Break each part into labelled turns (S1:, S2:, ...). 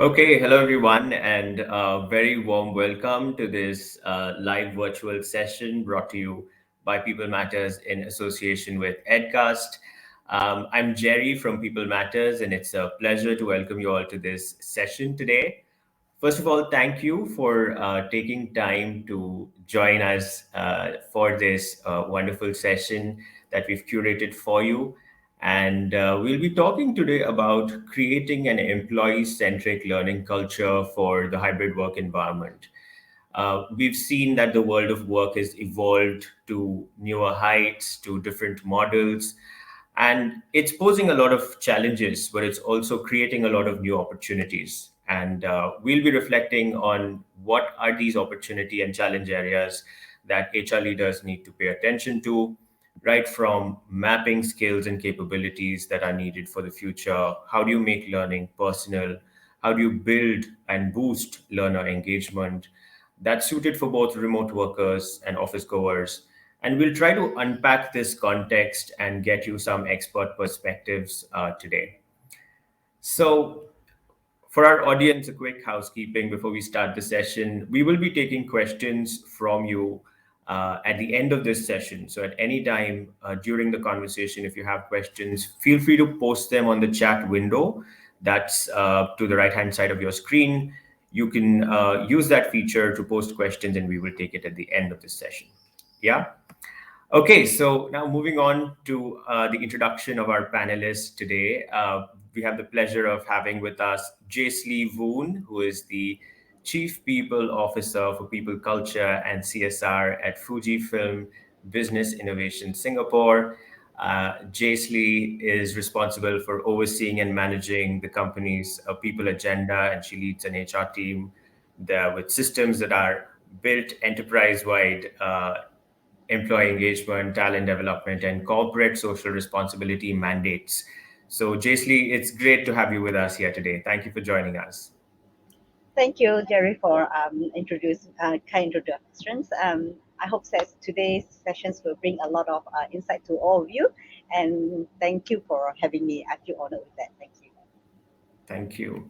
S1: Okay, hello everyone, and a very warm welcome to this live virtual session brought to you by People Matters in association with Edcast. I'm Jerry from People Matters, and it's a pleasure to welcome you all to this session today. First of all, thank you for taking time to join us for this wonderful session that we've curated for you. And we'll be talking today about creating an employee centric learning culture for the hybrid work environment. We've seen that the world of work has evolved to newer heights, to different models, and it's posing a lot of challenges, but it's also creating a lot of new opportunities. And we'll be reflecting on what are these opportunity and challenge areas that HR leaders need to pay attention to, right from mapping skills and capabilities that are needed for the future. How do you make learning personal? How do you build and boost learner engagement that's suited for both remote workers and office goers? And we'll try to unpack this context and get you some expert perspectives today. So, for our audience, a quick housekeeping before we start the session. We will be taking questions from you at the end of this session. So, at any time during the conversation, if you have questions, feel free to post them on the chat window that's to the right hand side of your screen. You can use that feature to post questions, and we will take it at the end of this session. Yeah. Okay, so now moving on to the introduction of our panelists today. We have the pleasure of having with us Jaisli Voon, who is the Chief People Officer for People Culture and CSR at Fujifilm Business Innovation Singapore. Jaisli is responsible for overseeing and managing the company's people agenda, and she leads an HR team there with systems that are built enterprise-wide employee engagement, talent development, and corporate social responsibility mandates. So, Jaisli, it's great to have you with us here today. Thank you for joining us.
S2: Thank you, Jerry, for kind introductions. I hope that today's sessions will bring a lot of insight to all of you. And thank you for having me. I feel honored with that. Thank you.
S1: Thank you.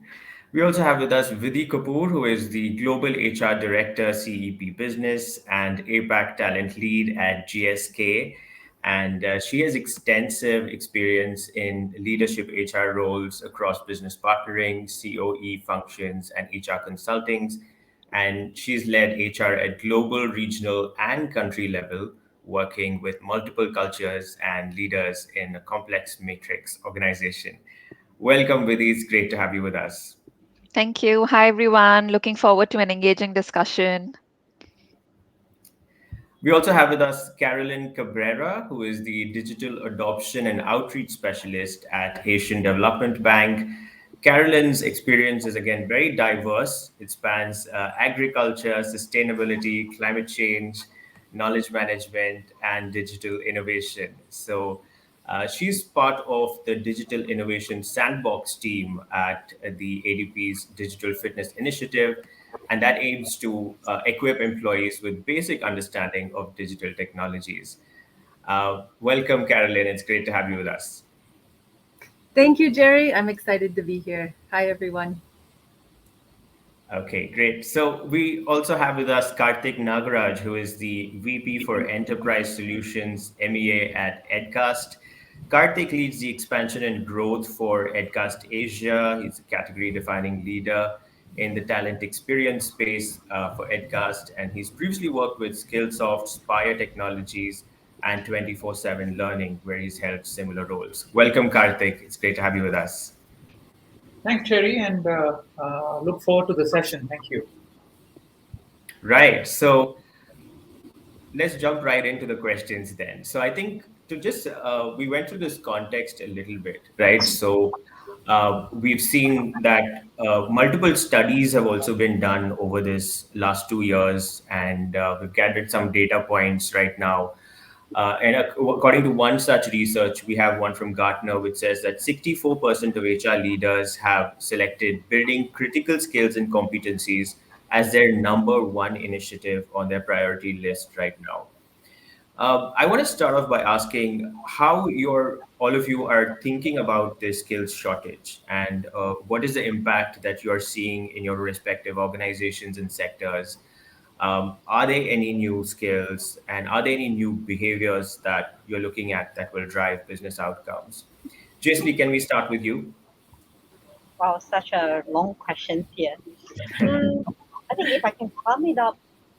S1: We also have with us Vidhi Kapoor, who is the Global HR Director, CEP Business, and APAC Talent Lead at GSK. And she has extensive experience in leadership HR roles across business partnering, COE functions, and HR consultings. And she's led HR at global, regional, and country level, working with multiple cultures and leaders in a complex matrix organization. Welcome, Vidhi. It's great to have you with us.
S3: Thank you. Hi, everyone. Looking forward to an engaging discussion.
S1: We also have with us Carolyn Cabrera, who is the Digital Adoption and Outreach Specialist at Asian Development Bank. Carolyn's experience is again very diverse. It spans agriculture, sustainability, climate change, knowledge management, and digital innovation. So she's part of the Digital Innovation Sandbox team at the ADP's Digital Fitness Initiative, and that aims to equip employees with basic understanding of digital technologies. Welcome, Carolyn. It's great to have you with us.
S4: Thank you, Jerry. I'm excited to be here. Hi, everyone.
S1: Okay, great. So we also have with us Karthik Nagaraj, who is the VP for Enterprise Solutions MEA at Edcast. Karthik leads the expansion and growth for Edcast Asia. He's a category defining leader in the talent experience space for Edcast, and he's previously worked with Skillsoft, Spire Technologies, and 24/7 Learning, where he's held similar roles. Welcome, Karthik. It's great to have you with us.
S5: Thanks, Jerry, and look forward to the session. Thank you.
S1: Right. So let's jump right into the questions then. So I think to just we went through this context a little bit, right? So we've seen that multiple studies have also been done over this last 2 years, and we've gathered some data points right now. According to one such research, we have one from Gartner, which says that 64% of HR leaders have selected building critical skills and competencies as their number one initiative on their priority list right now. I want to start off by asking how all of you are thinking about this skills shortage, and what is the impact that you are seeing in your respective organizations and sectors. Are there any new skills and are there any new behaviors that you're looking at that will drive business outcomes? Jaysli, can we start with you?
S2: Wow, such a long question here. Mm, I think if I can sum it up,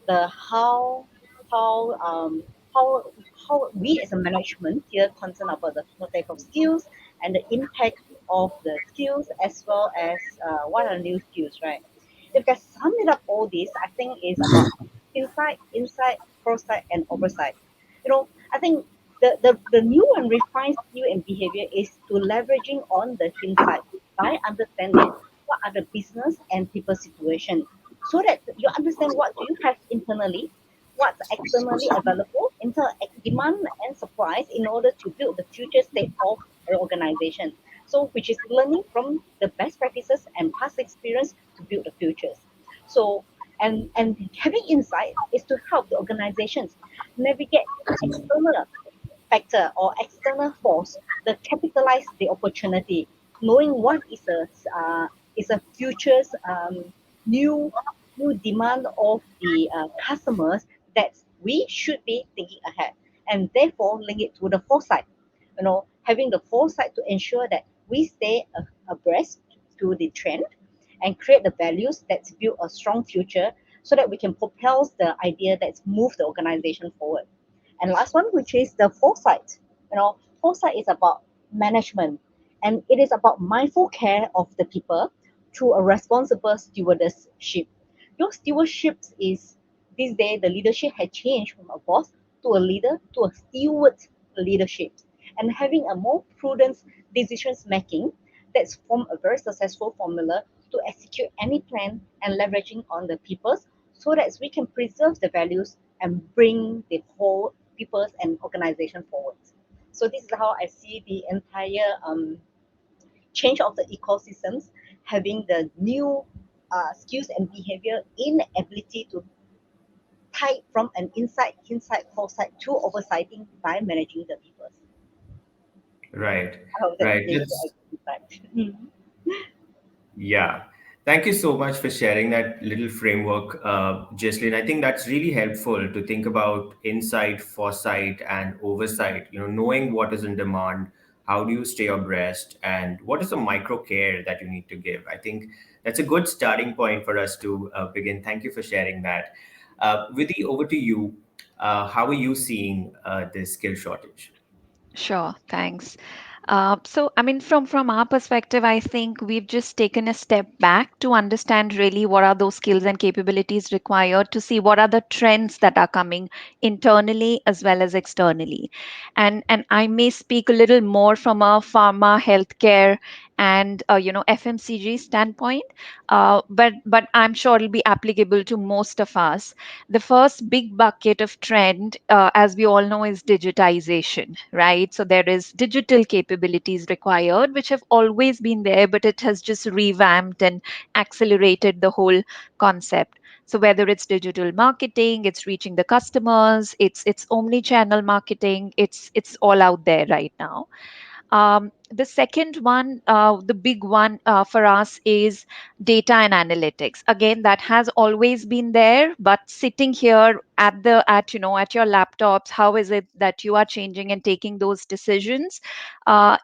S2: the how um how how we as a management here concerned about the type of skills and the impact of the skills as well as what are new skills, right? If I sum it up all this, I think it's about insight, foresight, and oversight. I think the new and refined skill and behavior is to leveraging on the insight by understanding what are the business and people situation so that you understand what do you have internally, what's externally available, demand and supplies in order to build the future state of an organization. So which is learning from the best practices and past experience to build the futures. So and having insight is to help the organizations navigate external factor or external force that capitalize the opportunity, knowing what is a future's new new demand of the customers that we should be thinking ahead, and therefore link it to the foresight. Having the foresight to ensure that we stay abreast to the trend and create the values that build a strong future so that we can propel the idea that's move the organization forward. And last one, which is the foresight. Foresight is about management, and it is about mindful care of the people through a responsible stewardship. Your stewardship is this day the leadership had changed from a boss to a leader to a steward leadership, and having a more prudent decisions making that's form a very successful formula to execute any plan and leveraging on the peoples so that we can preserve the values and bring the whole peoples and organization forward. So this is how I see the entire change of the ecosystems, having the new skills and behavior in ability to tie from an inside foresight to oversighting by managing the people.
S1: Right,
S2: I hope that
S1: right.
S2: gives you a good insight.
S1: Yeah. Thank you so much for sharing that little framework, Jesslyn. I think that's really helpful to think about insight, foresight, and oversight. Knowing what is in demand, how do you stay abreast, and what is the micro care that you need to give. I think that's a good starting point for us to begin. Thank you for sharing that. Vidhi, over to you. How are you seeing this skill shortage?
S3: Sure, thanks. I mean, from our perspective, I think we've just taken a step back to understand really what are those skills and capabilities required to see what are the trends that are coming internally as well as externally. And I may speak a little more from a pharma, healthcare, and FMCG standpoint, but I'm sure it'll be applicable to most of us. The first big bucket of trend, as we all know, is digitization, right? So there is digital capabilities required, which have always been there, but it has just revamped and accelerated the whole concept. So whether it's digital marketing, it's reaching the customers, it's omni-channel marketing, it's all out there right now. The second one, the big one for us is data and analytics. Again, that has always been there, but sitting here at your laptops, how is it that you are changing and taking those decisions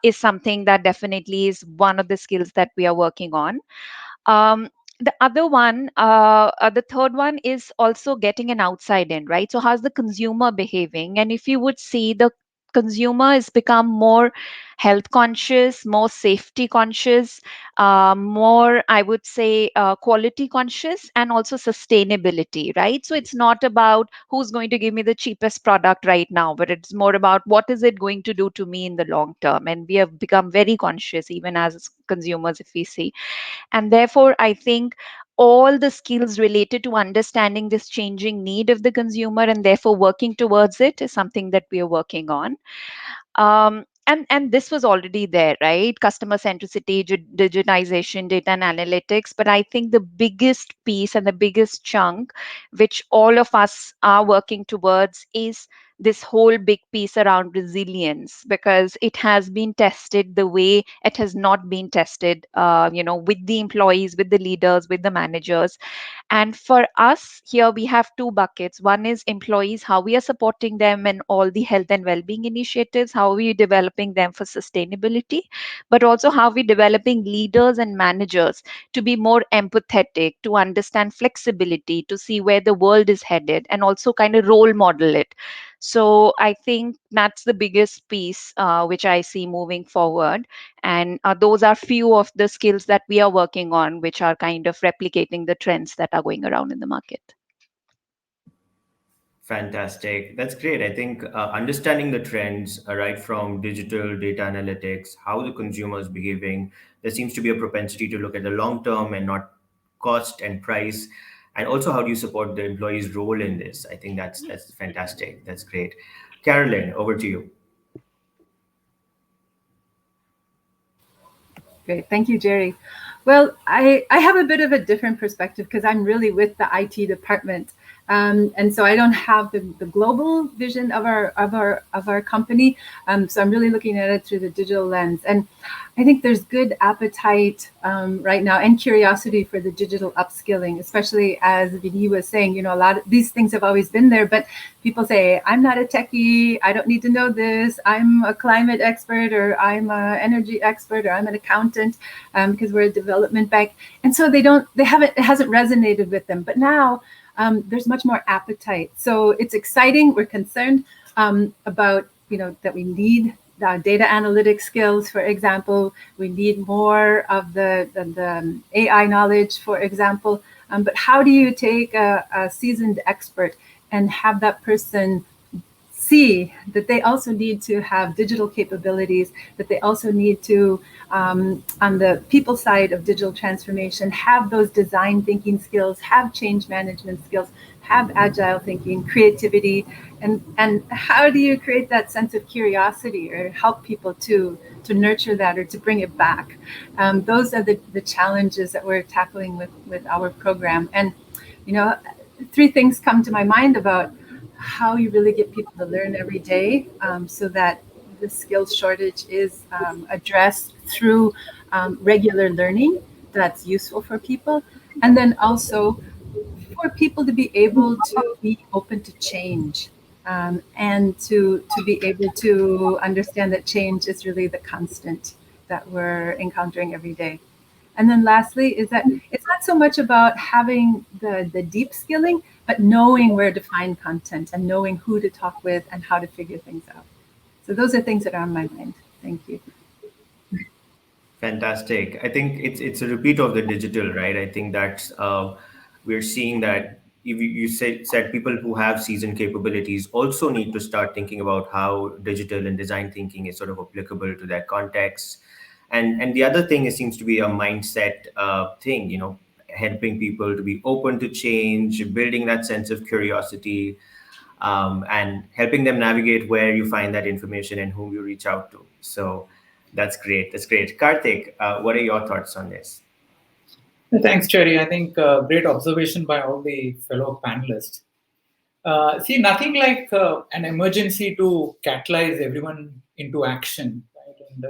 S3: is something that definitely is one of the skills that we are working on. um, the other one, the third one is also getting an outside in, right? So how's the consumer behaving? And if you would see, the consumer has become more health conscious, more safety conscious, more, I would say, quality conscious, and also sustainability, right? So it's not about who's going to give me the cheapest product right now, but it's more about what is it going to do to me in the long term. And we have become very conscious, even as consumers, if we see. And therefore, I think all the skills related to understanding this changing need of the consumer and therefore working towards it is something that we are working on. And this was already there, right? Customer centricity, digitization, data and analytics. But I think the biggest piece and the biggest chunk, which all of us are working towards, is this whole big piece around resilience, because it has been tested the way it has not been tested, with the employees, with the leaders, with the managers. And for us here, we have two buckets. One is employees, how we are supporting them and all the health and well-being initiatives, how are we developing them for sustainability, but also how we developing leaders and managers to be more empathetic, to understand flexibility, to see where the world is headed, and also kind of role model it. So I think that's the biggest piece which I see moving forward. And those are few of the skills that we are working on, which are kind of replicating the trends that are going around in the market.
S1: Fantastic. That's great. I think understanding the trends, right from digital data analytics, how the consumer is behaving, there seems to be a propensity to look at the long term and not cost and price. And also, how do you support the employee's role in this? I think that's fantastic. That's great. Carolyn, over to you.
S4: Great. Thank you, Jerry. Well, I have a bit of a different perspective because I'm really with the IT department. And so I don't have the global vision of our company. So I'm really looking at it through the digital lens. And I think there's good appetite right now and curiosity for the digital upskilling, especially as Vinny was saying, a lot of these things have always been there, but people say, I'm not a techie, I don't need to know this, I'm a climate expert, or I'm an energy expert, or I'm an accountant, because we're a development bank. And so it hasn't resonated with them. But now there's much more appetite. So it's exciting. We're concerned about, that we need data analytics skills, for example. We need more of the AI knowledge, for example. But how do you take a seasoned expert and have that person see that they also need to have digital capabilities, that they also need to, on the people side of digital transformation, have those design thinking skills, have change management skills, have agile thinking, creativity, and how do you create that sense of curiosity or help people to nurture that or to bring it back? Those are the challenges that we're tackling with our program. And, three things come to my mind about how you really get people to learn every day, so that the skills shortage is addressed through regular learning that's useful for people. And then also for people to be able to be open to change, and to be able to understand that change is really the constant that we're encountering every day. And then lastly is that it's not so much about having the deep skilling, but knowing where to find content and knowing who to talk with and how to figure things out. So those are things that are on my mind. Thank you.
S1: Fantastic. I think it's a repeat of the digital, right? I think that's we're seeing that you said people who have seasoned capabilities also need to start thinking about how digital and design thinking is sort of applicable to their context. And the other thing, it seems to be a mindset thing, helping people to be open to change, building that sense of curiosity, and helping them navigate where you find that information and whom you reach out to. So that's great. That's great. Karthik, what are your thoughts on this?
S5: Thanks, Cherry. I think great observation by all the fellow panelists. See, nothing like an emergency to catalyze everyone into action, right? And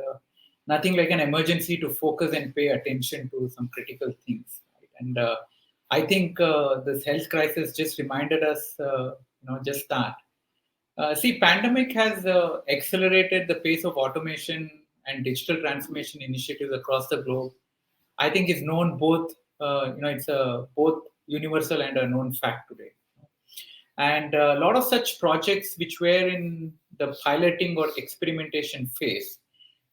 S5: nothing like an emergency to focus and pay attention to some critical things. Right? And I think this health crisis just reminded us, just that. See, pandemic has accelerated the pace of automation and digital transformation initiatives across the globe. I think is known both, it's a both universal and a known fact today. And a lot of such projects which were in the piloting or experimentation phase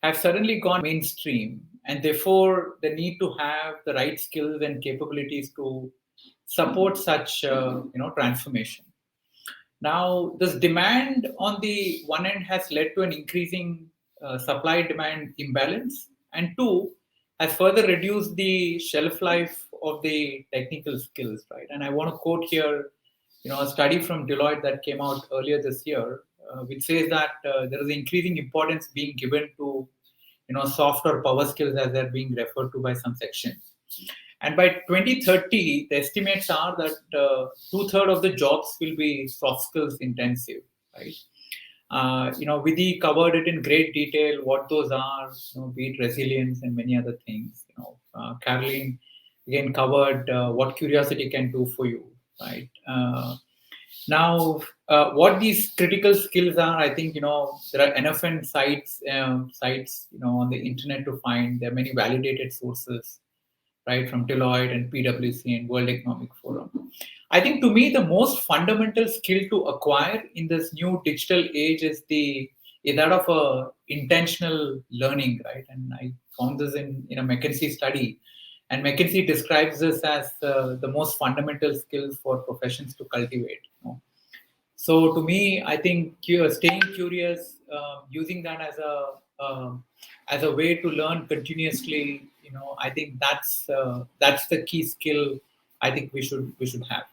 S5: have suddenly gone mainstream, and therefore the need to have the right skills and capabilities to support such transformation. Now, this demand on the one end has led to an increasing supply demand imbalance, and two, has further reduced the shelf life of the technical skills, right? And I want to quote here, a study from Deloitte that came out earlier this year, which says that there is increasing importance being given to, soft or power skills as they're being referred to by some sections. And by 2030, the estimates are that two-thirds of the jobs will be soft skills intensive, right? Vidhi covered it in great detail, what those are, be it resilience and many other things. Caroline again covered what curiosity can do for you, right? Now, what these critical skills are, I think there are enough and sites on the internet to find. There are many validated sources, right, from Deloitte and PwC and World Economic Forum. I think to me the most fundamental skill to acquire in this new digital age is that of a intentional learning, right? And I found this in a McKinsey study, and McKinsey describes this as the most fundamental skills for professions to cultivate. So to me, I think staying curious, using that as a way to learn continuously, I think that's the key skill I think we should have.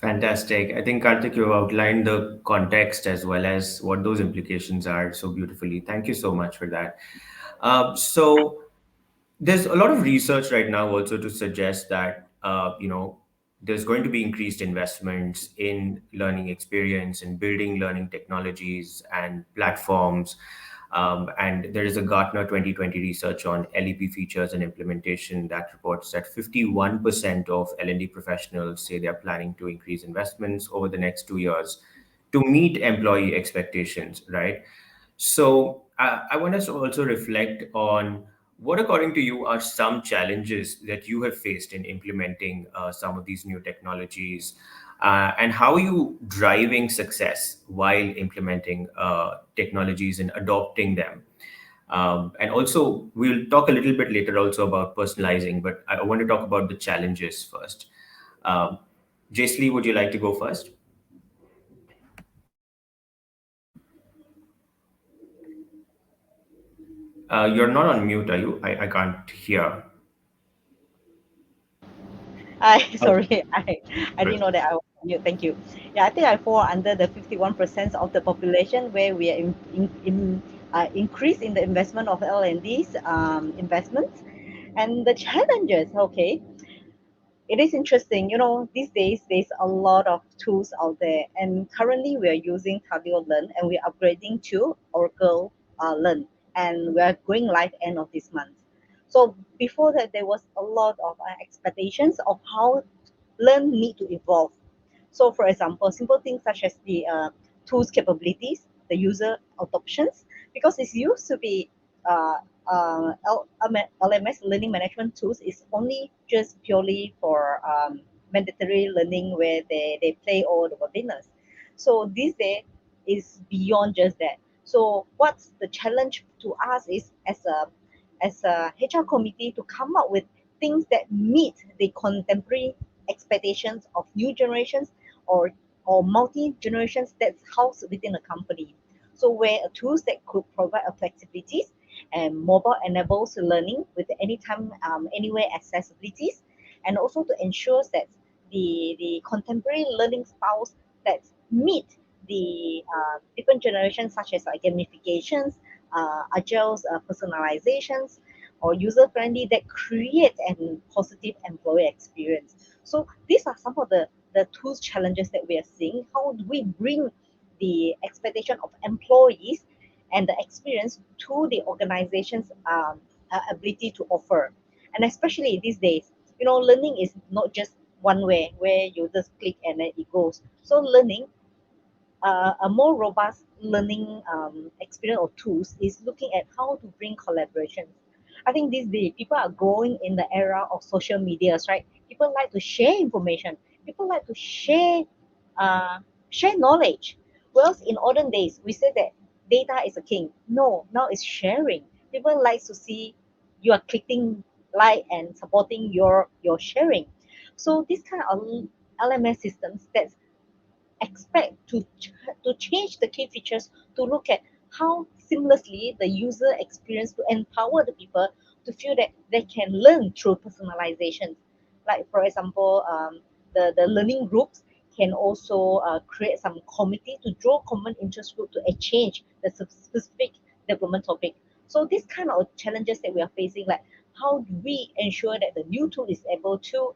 S1: Fantastic. I think, Karthik, you outlined the context as well as what those implications are so beautifully. Thank you so much for that. So there's a lot of research right now also to suggest that there's going to be increased investments in learning experience and building learning technologies and platforms. And there is a Gartner 2020 research on LEP features and implementation that reports that 51% of L&D professionals say they are planning to increase investments over the next 2 years to meet employee expectations, right? So I want us to also reflect on what, according to you, are some challenges that you have faced in implementing some of these new technologies, and how are you driving success while implementing technologies and adopting them? And also, we'll talk a little bit later also about personalizing, but I want to talk about the challenges first. Um, Jaisli, would you like to go first? You're not on mute, are you? I can't hear.
S2: I
S1: Oh,
S2: sorry, I didn't
S1: good.
S2: know that I was on mute. Thank you. Yeah, I think I fall under the 51% of the population where we are increase in the investment of L&D's investments and the challenges. Okay, it is interesting. These days there's a lot of tools out there, and currently we are using Tableau Learn, and we're upgrading to Oracle Learn, and we are going live end of this month. So before that, there was a lot of expectations of how Learn need to evolve. So, for example, simple things such as the tools capabilities, the user adoptions, because it used to be LMS learning management tools is only just purely for mandatory learning where they play all the webinars. So this day is beyond just that. So what's the challenge to us is as a HR committee to come up with things that meet the contemporary expectations of new generations or multi generations that's housed within a company. So where tools that could provide a flexibilities and mobile enables learning with anytime, anywhere accessibilities, and also to ensure that the contemporary learning styles that meet the different generations, such as like gamifications, agile personalizations, or user friendly that create an positive employee experience. So these are some of the tools challenges that we are seeing. How do we bring the expectation of employees and the experience to the organization's ability to offer? And especially these days, learning is not just one way where you just click and then it goes. So learning, a more robust learning experience or tools is looking at how to bring collaborations. I think these days people are growing in the era of social medias, right? People like to share information. People like to uh, share knowledge. Whereas in olden days, we said that data is a king. No, now it's sharing. People like to see you are clicking like and supporting your sharing. So this kind of LMS systems that expect to change the key features to look at how seamlessly the user experience to empower the people to feel that they can learn through personalization. Like for example, the learning groups can also create some committee to draw common interest group to exchange the specific development topic. So these kind of challenges that we are facing, like how do we ensure that the new tool is able to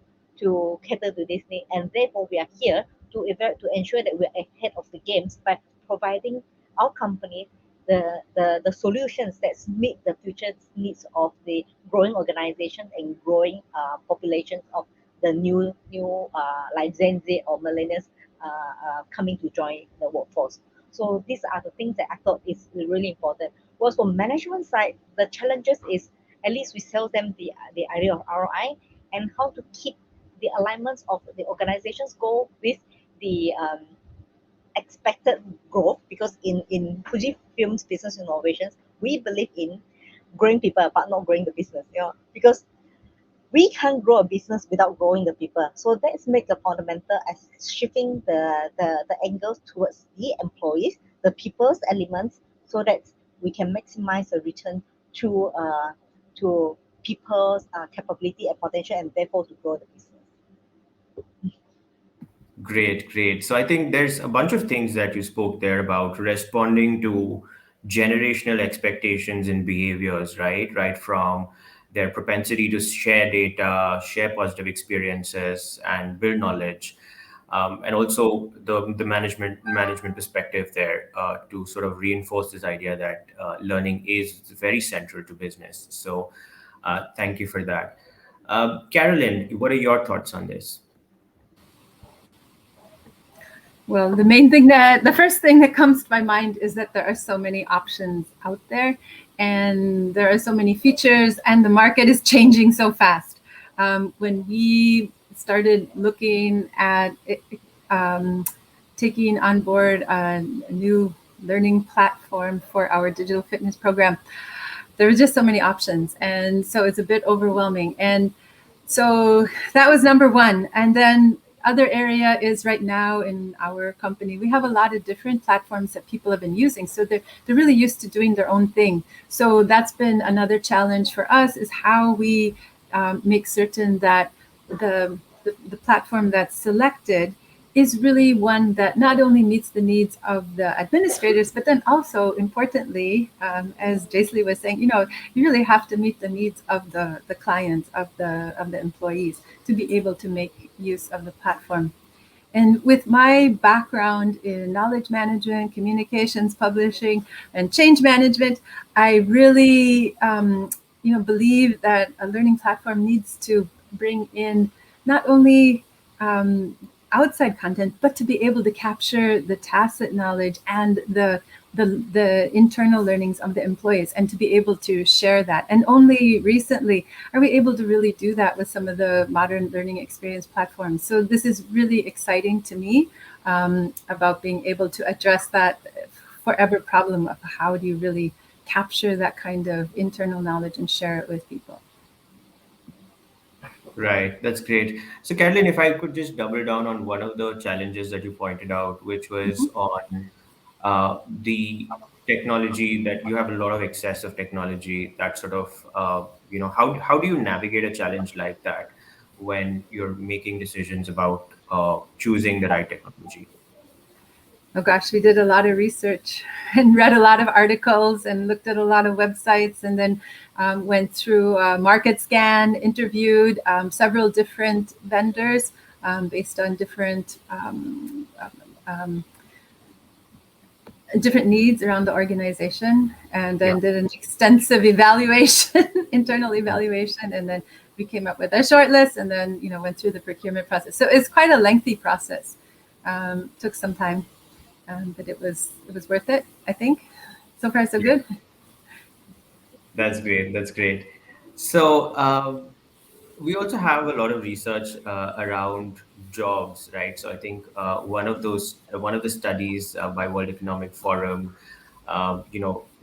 S2: cater to this need, and therefore we are here to ensure that we're ahead of the games by providing our company the solutions that meet the future needs of the growing organizations and growing populations of the new like Gen Z or millennials coming to join the workforce. So these are the things that I thought is really important. Whereas for management side, the challenges is at least we sell them the idea of ROI and how to keep the alignments of the organization's goal with the expected growth, because in Fuji Films Business Innovations, we believe in growing people but not growing the business. Because we can't grow a business without growing the people. So let's make the fundamental as shifting the angles towards the employees, the people's elements, so that we can maximize the return to people's capability and potential, and therefore to grow the business.
S1: Great, great. So I think there's a bunch of things that you spoke there about responding to generational expectations and behaviors, right? Right from their propensity to share data, share positive experiences, and build knowledge, and also the management perspective there to sort of reinforce this idea that learning is very central to business. So thank you for that. Carolyn, what are your thoughts on this?
S4: Well, the first thing that comes to my mind is that there are so many options out there, and there are so many features, and the market is changing so fast. When we started looking at taking on board a new learning platform for our digital fitness program, there were just so many options, and so it's a bit overwhelming. And so that was number one. And then other area is right now in our company, we have a lot of different platforms that people have been using. So they're really used to doing their own thing. So that's been another challenge for us, is how we make certain that the platform that's selected is really one that not only meets the needs of the administrators, but then also importantly, as Jaisley was saying, you really have to meet the needs of the clients, of the employees, to be able to make use of the platform. And with my background in knowledge management, communications, publishing, and change management, I really believe that a learning platform needs to bring in not only outside content, but to be able to capture the tacit knowledge and the internal learnings of the employees, and to be able to share that. And only recently are we able to really do that with some of the modern learning experience platforms. So this is really exciting to me, about being able to address that forever problem of how do you really capture that kind of internal knowledge and share it with people.
S1: Right, that's great. So, Carolyn, if I could just double down on one of the challenges that you pointed out, which was on the technology, that you have a lot of excess of technology, that sort of, how do you navigate a challenge like that when you're making decisions about choosing the right technology?
S4: Oh gosh, we did a lot of research and read a lot of articles and looked at a lot of websites, and then went through market scan, interviewed several different vendors based on different needs around the organization, and then
S1: Yeah.
S4: did an extensive evaluation, internal evaluation, and then we came up with a short list, and then went through the procurement process. So it's quite a lengthy process. Took some time. But it was worth it, I think. So far, so good.
S1: That's great. That's great. So, we also have a lot of research around jobs, right? So I think one of the studies by World Economic Forum,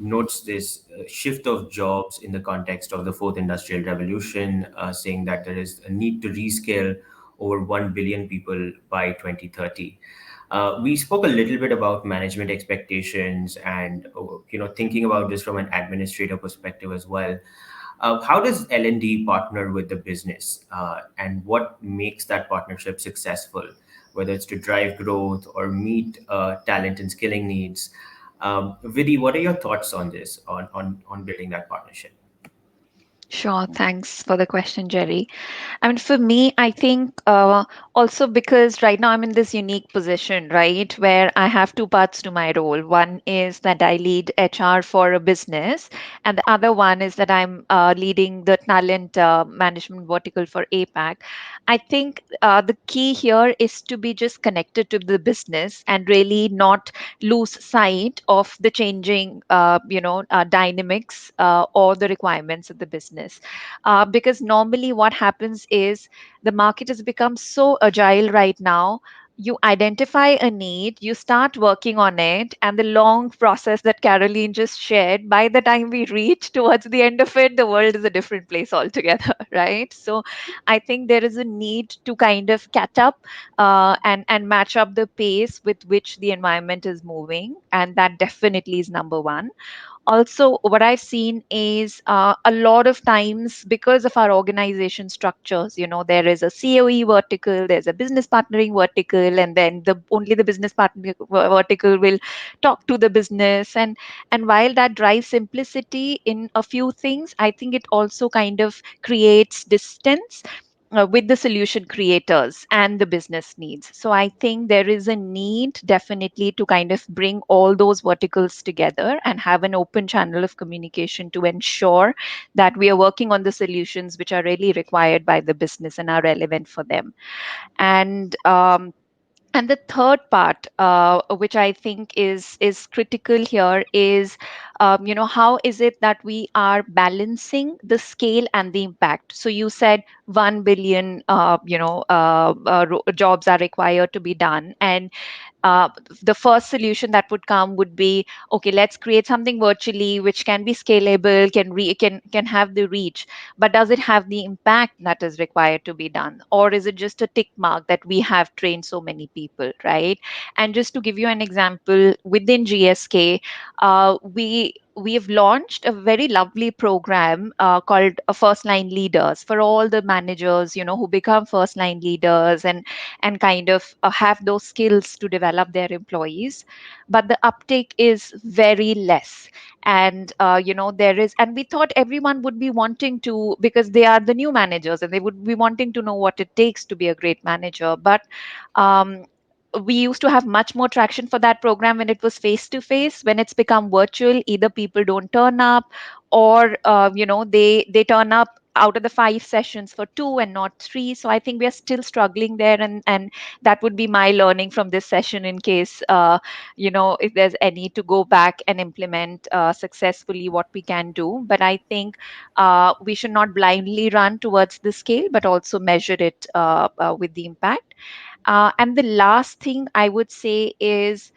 S1: notes this shift of jobs in the context of the fourth industrial revolution, saying that there is a need to rescale over 1 billion people by 2030. We spoke a little bit about management expectations and thinking about this from an administrator perspective as well. How does L&D partner with the business, and what makes that partnership successful, whether it's to drive growth or meet talent and skilling needs? Vidi, what are your thoughts on this, on building that partnership?
S3: Sure. Thanks for the question, Jerry. I mean, for me, I think also because right now I'm in this unique position, right, where I have two parts to my role. One is that I lead HR for a business, and the other one is that I'm leading the talent management vertical for APAC. I think the key here is to be just connected to the business and really not lose sight of the changing, dynamics or the requirements of the business, because normally what happens is the market has become so agile right now. You identify a need, you start working on it, and the long process that Caroline just shared, by the time we reach towards the end of it, the world is a different place altogether, right? So I think there is a need to kind of catch up and match up the pace with which the environment is moving, and that definitely is number one. Also, what I've seen is a lot of times, because of our organization structures, there is a COE vertical, there's a business partnering vertical, and then the only the business partner vertical will talk to the business. And while that drives simplicity in a few things, I think it also kind of creates distance with the solution creators and the business needs. So I think there is a need definitely to kind of bring all those verticals together and have an open channel of communication to ensure that we are working on the solutions which are really required by the business and are relevant for them. And the third part, which I think is critical here, is how is it that we are balancing the scale and the impact. So you said 1 billion jobs are required to be done, and uh, the first solution that would come would be, okay, let's create something virtually which can be scalable, can have the reach, but does it have the impact that is required to be done, or is it just a tick mark that we have trained so many people, right? And just to give you an example, within GSK, we have launched a very lovely program called First Line Leaders, for all the managers, who become first line leaders and kind of have those skills to develop their employees. But the uptake is very less. And there is, and we thought everyone would be wanting to, because they are the new managers and they would be wanting to know what it takes to be a great manager. But um, we used to have much more traction for that program when it was face to face. When it's become virtual, either people don't turn up, or they turn up out of the 5 sessions for 2 and not 3. So I think we are still struggling there, and that would be my learning from this session, in case if there's any to go back and implement successfully what we can do. But I think we should not blindly run towards the scale, but also measure it with the impact. And the last thing I would say is,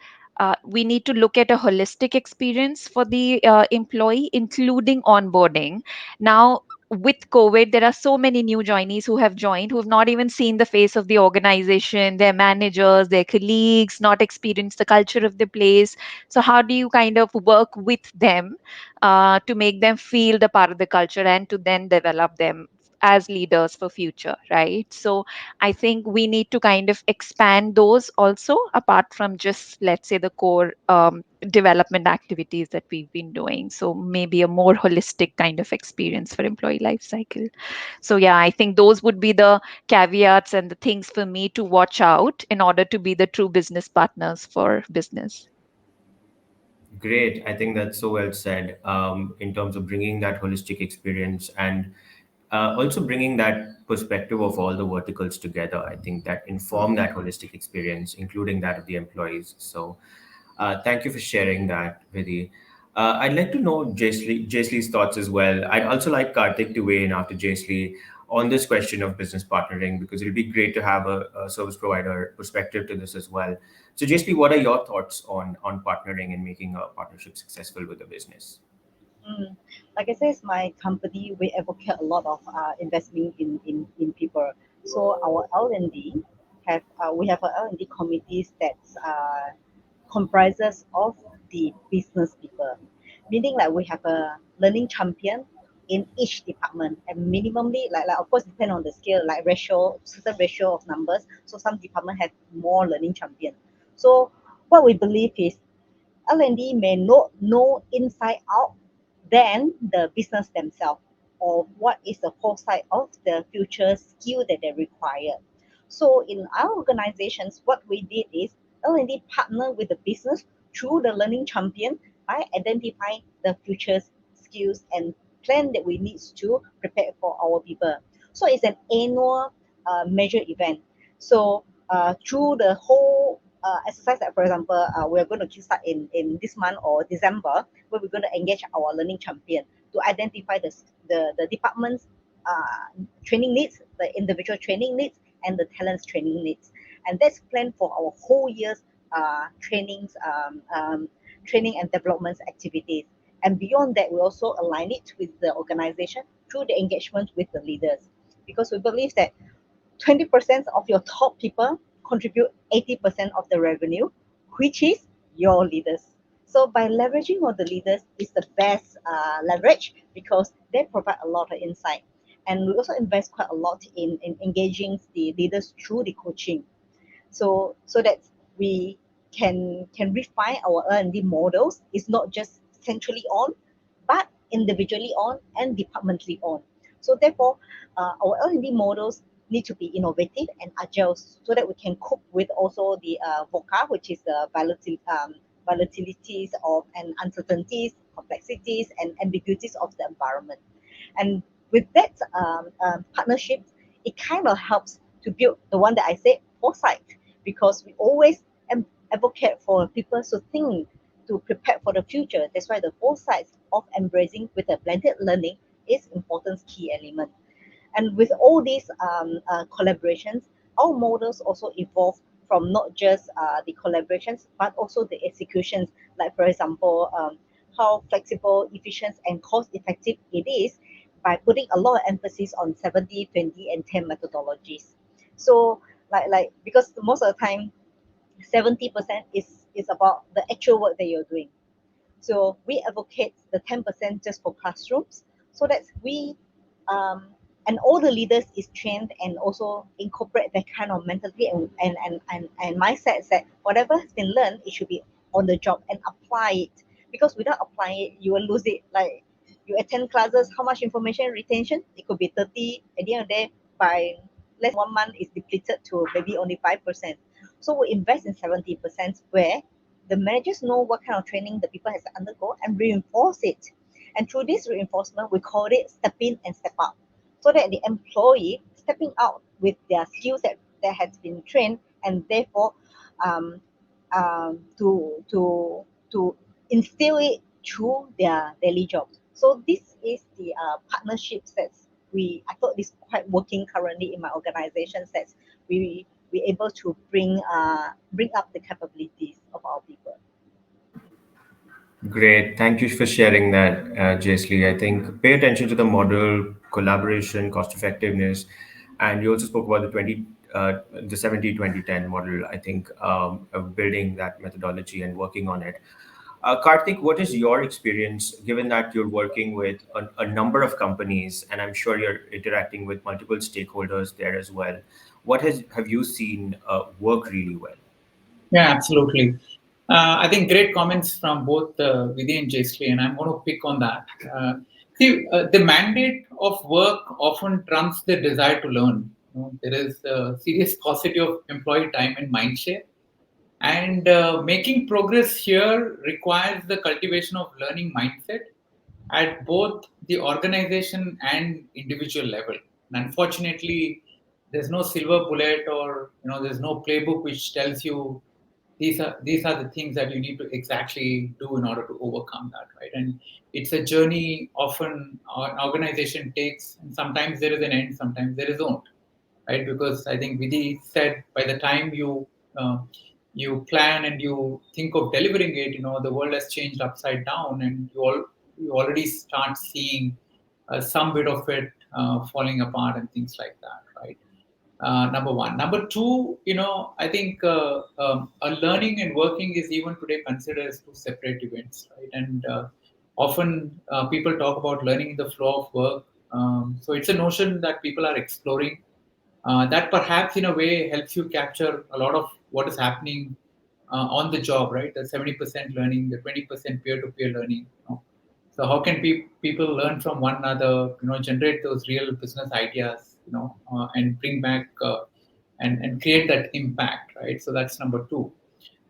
S3: we need to look at a holistic experience for the employee, including onboarding. Now, with COVID, there are so many new joinees who have joined, who have not even seen the face of the organization, their managers, their colleagues, not experienced the culture of the place. So, how do you kind of work with them to make them feel the part of the culture and to then develop them as leaders for future, right? So I think we need to kind of expand those also, apart from just, let's say, the core development activities that we've been doing. So maybe a more holistic kind of experience for employee life cycle. So yeah, I think those would be the caveats and the things for me to watch out in order to be the true business partners for business.
S1: Great. I think that's so well said, in terms of bringing that holistic experience and also bringing that perspective of all the verticals together. I think that inform that holistic experience, including that of the employees. So thank you for sharing that, Vidhi. I'd like to know Jaisley's thoughts as well. I'd also like Karthik to weigh in after Jaisley on this question of business partnering, because it'll be great to have a service provider perspective to this as well. So, Jaisley, what are your thoughts on partnering and making a partnership successful with a business?
S2: Mm. Like I said, my company, we advocate a lot of investment in people. So our L&D we have a L&D committees that comprises of the business people, meaning like we have a learning champion in each department, and minimally like of course depend on the scale, like certain ratio of numbers. So some department have more learning champion. So what we believe is L&D may not know inside out than the business themselves. of what is the foresight of the future skill that they require. So in our organizations, what we did is L&D partner with the business through the learning champion by identifying the future skills and plan that we need to prepare for our people. So it's an annual major event. So through the whole exercise, like for example, we're going to kickstart in this month or December, where we're going to engage our learning champion to identify the department's training needs, the individual training needs, and the talents training needs. And that's planned for our whole year's trainings, training and development activities. And beyond that, we also align it with the organization through the engagement with the leaders, because we believe that 20% of your top people contribute 80% of the revenue, which is your leaders. So by leveraging on the leaders is the best leverage, because they provide a lot of insight. And we also invest quite a lot in engaging the leaders through the coaching, so that we can refine our R&D models. It's not just centrally on, but individually on and departmentally on. So therefore, our R&D models need to be innovative and agile, so that we can cope with also the VOCA, which is the volatilities of and uncertainties, complexities, and ambiguities of the environment. And with that partnership, it kind of helps to build the one that I said, foresight, because we always advocate for people to think, to prepare for the future. That's why the foresight of embracing with a blended learning is important key element. And with all these collaborations, our models also evolve from not just the collaborations, but also the executions. Like for example, how flexible, efficient, and cost-effective it is by putting a lot of emphasis on 70, 20, and 10 methodologies. So, because most of the time, 70% is about the actual work that you're doing. So we advocate the 10% just for classrooms, so that we and all the leaders is trained and also incorporate that kind of mentality and mindset that whatever has been learned, it should be on the job and apply it. Because without applying it, you will lose it. Like you attend classes, how much information retention? It could be 30. At the end of the day, by less than 1 month, is depleted to maybe only 5%. So we invest in 70%, where the managers know what kind of training the people has to undergo and reinforce it. And through this reinforcement, we call it step in and step out, so that the employee stepping out with their skills that has been trained, and therefore um, to instill it through their daily jobs. So this is the partnerships that I thought is quite working currently in my organization, that we able to bring up the capabilities of our people.
S1: Great. Thank you for sharing that, Jaisley. I think pay attention to the model, collaboration, cost effectiveness, and you also spoke about the 70-20-10 model. I think of building that methodology and working on it. Karthik, what is your experience, given that you're working with a number of companies, and I'm sure you're interacting with multiple stakeholders there as well? What have you seen work really well?
S5: Yeah, absolutely. I think great comments from both Vidhi and Jayshree, and I'm going to pick on that. The mandate of work often trumps the desire to learn. There is a serious paucity of employee time and mindshare, and making progress here requires the cultivation of learning mindset at both the organization and individual level. And unfortunately, there's no silver bullet, or there's no playbook which tells you these are the things that you need to exactly do in order to overcome that, right? And it's a journey often an organization takes, and sometimes there is an end, sometimes there isn't, right? Because I think Vidhi said by the time you plan and you think of delivering it, the world has changed upside down, and you already start seeing some bit of it falling apart and things like that, right? Number one. Number two, I think learning and working is even today considered as two separate events, right? And often people talk about learning in the flow of work. So it's a notion that people are exploring, that perhaps in a way helps you capture a lot of what is happening on the job, right? The 70% learning, the 20% peer-to-peer learning. So how can people learn from one another, generate those real business ideas, and bring back and create that impact, right? So that's number two.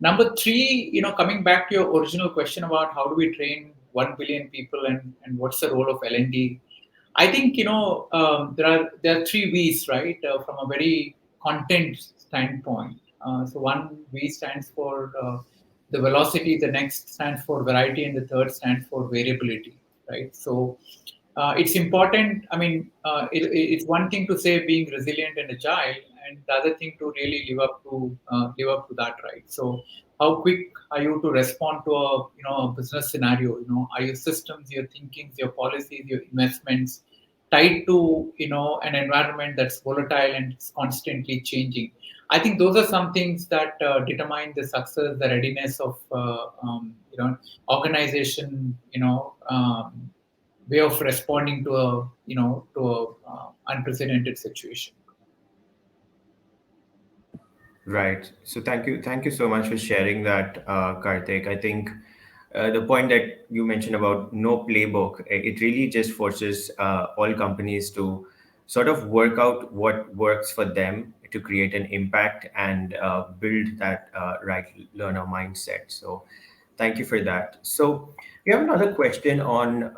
S5: Number three, coming back to your original question about how do we train 1 billion people and what's the role of L&D, I think there are three V's, right? From a very content standpoint. So one V stands for the velocity, the next stands for variety, and the third stands for variability, right? So it's important. I mean, it's one thing to say being resilient and agile, and the other thing to really live up to that, right? So how quick are you to respond to a business scenario? Are your systems, your thinkings, your policies, your investments tied to an environment that's volatile and it's constantly changing? I think those are some things that determine the success, the readiness of organization, way of responding to a unprecedented situation.
S1: Right. So thank you so much for sharing that, Karthik. I think the point that you mentioned about no playbook, it really just forces all companies to sort of work out what works for them to create an impact and build that right learner mindset. So thank you for that. So we have another question on,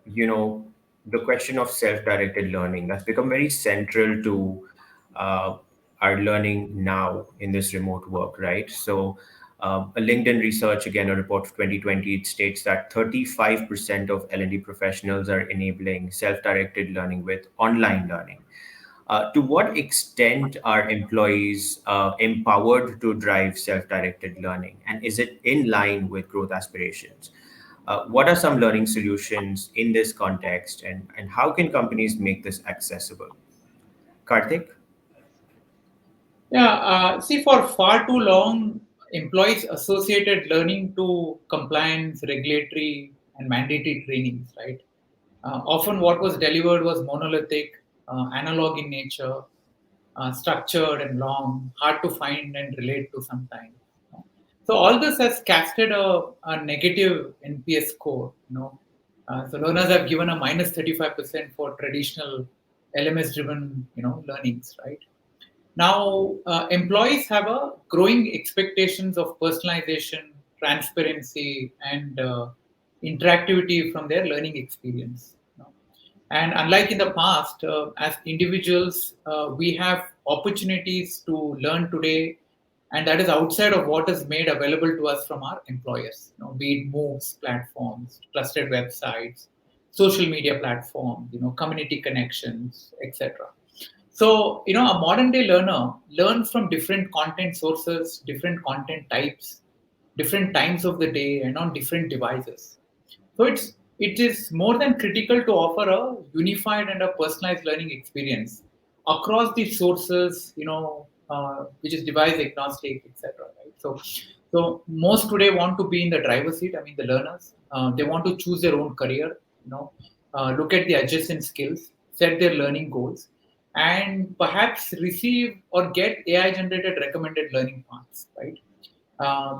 S1: the question of self-directed learning that's become very central to uh, our learning now in this remote work, right? So a LinkedIn research, again, a report of 2020, it states that 35% of L&D professionals are enabling self-directed learning with online learning. To what extent are employees empowered to drive self-directed learning, and is it in line with growth aspirations? What are some learning solutions in this context, and how can companies make this accessible? Karthik?
S5: Yeah, see, for far too long, employees associated learning to compliance, regulatory, and mandatory trainings, right? Often what was delivered was monolithic, analog in nature, structured and long, hard to find and relate to sometimes. So all this has casted a negative NPS score. So learners have given a minus 35% for traditional LMS-driven, learnings, right? Now, employees have a growing expectations of personalization, transparency, and interactivity from their learning experience. And unlike in the past, as individuals, we have opportunities to learn today, and that is outside of what is made available to us from our employers. Be it moves platforms, trusted websites, social media platforms, community connections, etc. So, a modern day learner learns from different content sources, different content types, different times of the day, and on different devices. So it is more than critical to offer a unified and a personalized learning experience across the sources, which is device agnostic, etc. Right? So most today want to be in the driver's seat. I mean, the learners, they want to choose their own career. Look at the adjacent skills, set their learning goals, and perhaps receive or get AI generated recommended learning paths. Right.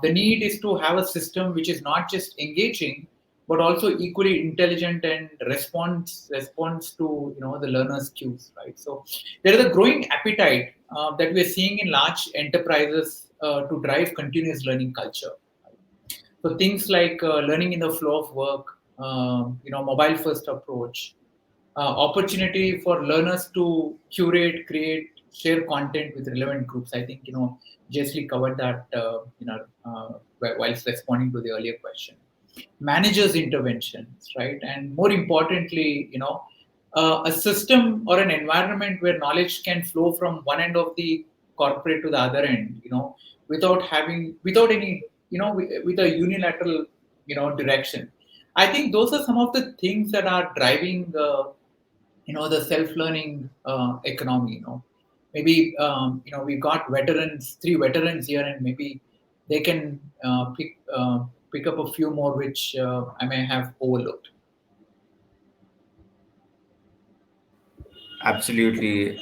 S5: The need is to have a system which is not just engaging but also equally intelligent and responds to the learner's cues, right? So there is a growing appetite that we are seeing in large enterprises to drive continuous learning culture. So things like learning in the flow of work, mobile first approach, opportunity for learners to curate, create, share content with relevant groups. I think Jesli covered that whilst responding to the earlier question. Managers' interventions, right, and more importantly, a system or an environment where knowledge can flow from one end of the corporate to the other end, without any, with a unilateral, direction. I think those are some of the things that are driving the self-learning economy. Maybe we've got three veterans here, and maybe they can pick up a few more which I may have overlooked.
S1: Absolutely.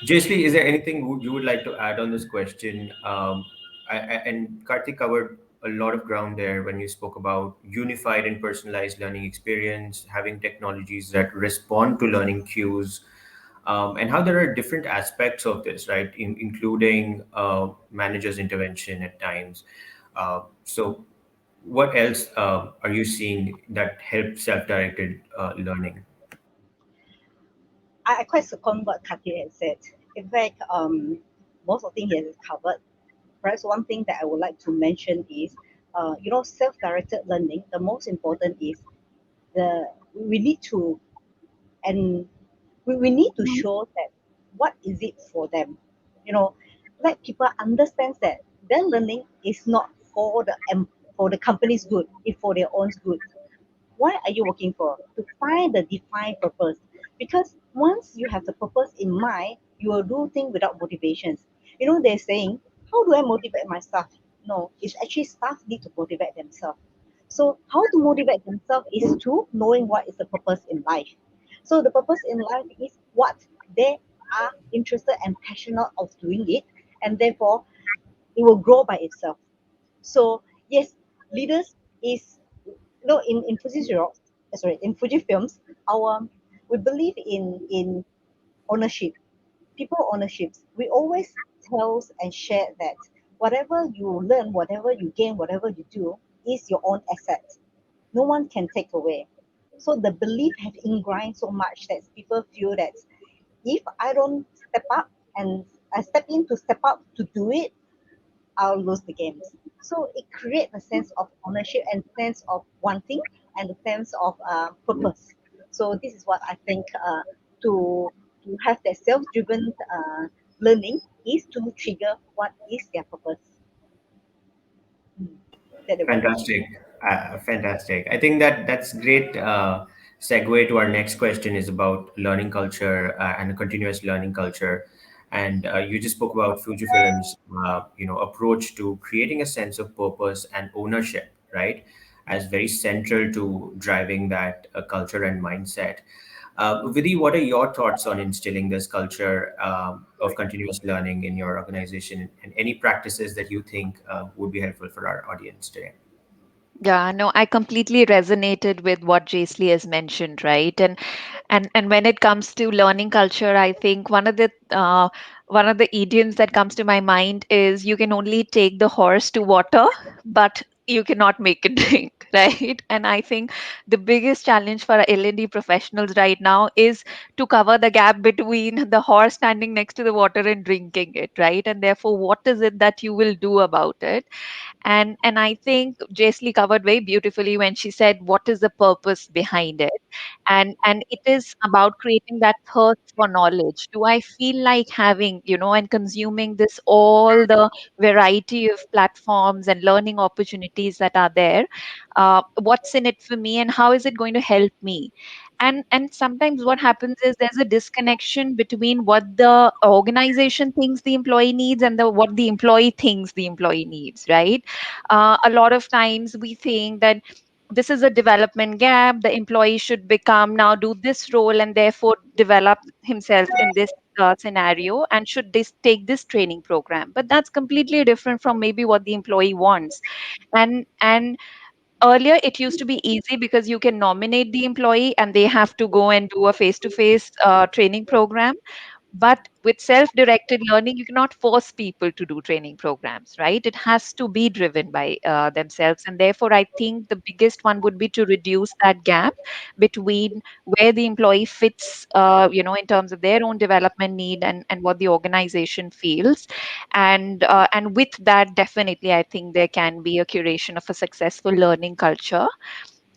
S1: Jayshree, is there anything you would like to add on this question? And Karthik covered a lot of ground there when you spoke about unified and personalized learning experience, having technologies that respond to learning cues, and how there are different aspects of this, right, including managers' intervention at times. So, what else are you seeing that helps self-directed learning?
S2: I quite second what Kati had said. In fact, most of the things he has covered. Perhaps one thing that I would like to mention is, self-directed learning. The most important is the we need to and we need to show that what is it for them. You know, let people understand that their learning is not for the company's good, it's for their own good. Why are you working for? To find the defined purpose. Because once you have the purpose in mind, you will do things without motivations. They're saying, how do I motivate my staff? No, it's actually staff need to motivate themselves. So how to motivate themselves is to knowing what is the purpose in life. So the purpose in life is what they are interested and passionate of doing it, and therefore it will grow by itself. So yes, leaders is in Fuji Xerox, sorry, in Fuji Films, our we believe in ownership, people ownerships. We always tell and share that whatever you learn, whatever you gain, whatever you do is your own asset. No one can take away. So the belief have ingrained so much that people feel that if I don't step up and I step in to step up to do it, I'll lose the games. So it creates a sense of ownership and sense of wanting and a sense of purpose. So this is what I think to to have that self-driven learning is to trigger what is their purpose. Mm. That is what I think.
S1: Fantastic. Fantastic. I think that that's great. Segue to our next question is about learning culture and a continuous learning culture. And you just spoke about Fujifilm's, approach to creating a sense of purpose and ownership, right, as very central to driving that culture and mindset. Vidhi, what are your thoughts on instilling this culture of continuous learning in your organization, and any practices that you think would be helpful for our audience today?
S3: Yeah, no, I completely resonated with what Jaisli has mentioned, right? And when it comes to learning culture, I think one of the idioms that comes to my mind is you can only take the horse to water, but you cannot make it drink, right? And I think the biggest challenge for L&D professionals right now is to cover the gap between the horse standing next to the water and drinking it, right? And therefore, what is it that you will do about it? And I think Jaisli covered very beautifully when she said what is the purpose behind it. And it is about creating that thirst for knowledge. Do I feel like having, and consuming this all the variety of platforms and learning opportunities that are there? What's in it for me, and how is it going to help me? And sometimes what happens is there's a disconnection between what the organization thinks the employee needs and the what the employee thinks the employee needs, right? A lot of times we think that this is a development gap, the employee should become now do this role and therefore develop himself in this scenario and should this take this training program, but that's completely different from maybe what the employee wants. And earlier it used to be easy because you can nominate the employee and they have to go and do a face to face training program. But with self directed learning, you cannot force people to do training programs, right? It has to be driven by themselves. And therefore, I think the biggest one would be to reduce that gap between where the employee fits, in terms of their own development need and what the organization feels. And with that, definitely, I think there can be a curation of a successful learning culture.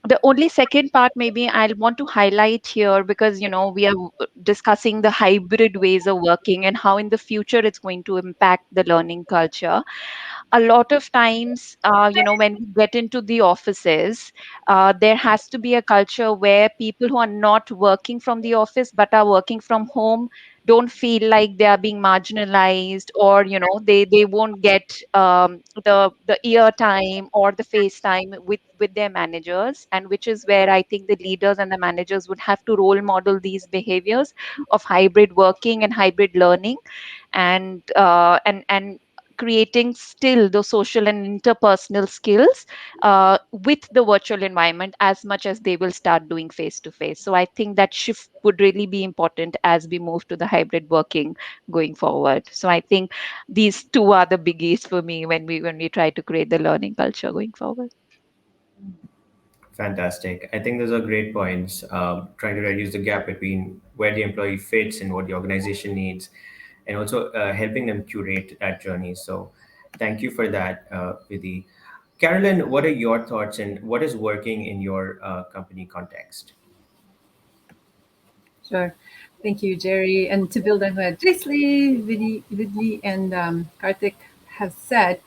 S3: The only second part maybe I'll want to highlight here, because we are discussing the hybrid ways of working and how in the future it's going to impact the learning culture. A lot of times, when we get into the offices, there has to be a culture where people who are not working from the office but are working from home don't feel like they are being marginalized, or they won't get the ear time or the face time with their managers, and which is where I think the leaders and the managers would have to role model these behaviors of hybrid working and hybrid learning. And creating still those social and interpersonal skills with the virtual environment as much as they will start doing face to face. So I think that shift would really be important as we move to the hybrid working going forward. So I think these two are the biggies for me when we try to create the learning culture going forward.
S1: Fantastic. I think those are great points. Trying to reduce the gap between where the employee fits and what the organization needs, and also helping them curate that journey. So, thank you for that, Vidhi. Carolyn, what are your thoughts and what is working in your company context?
S4: Sure. Thank you, Jerry. And to build on what Jaisli, Vidli, and Karthik have said,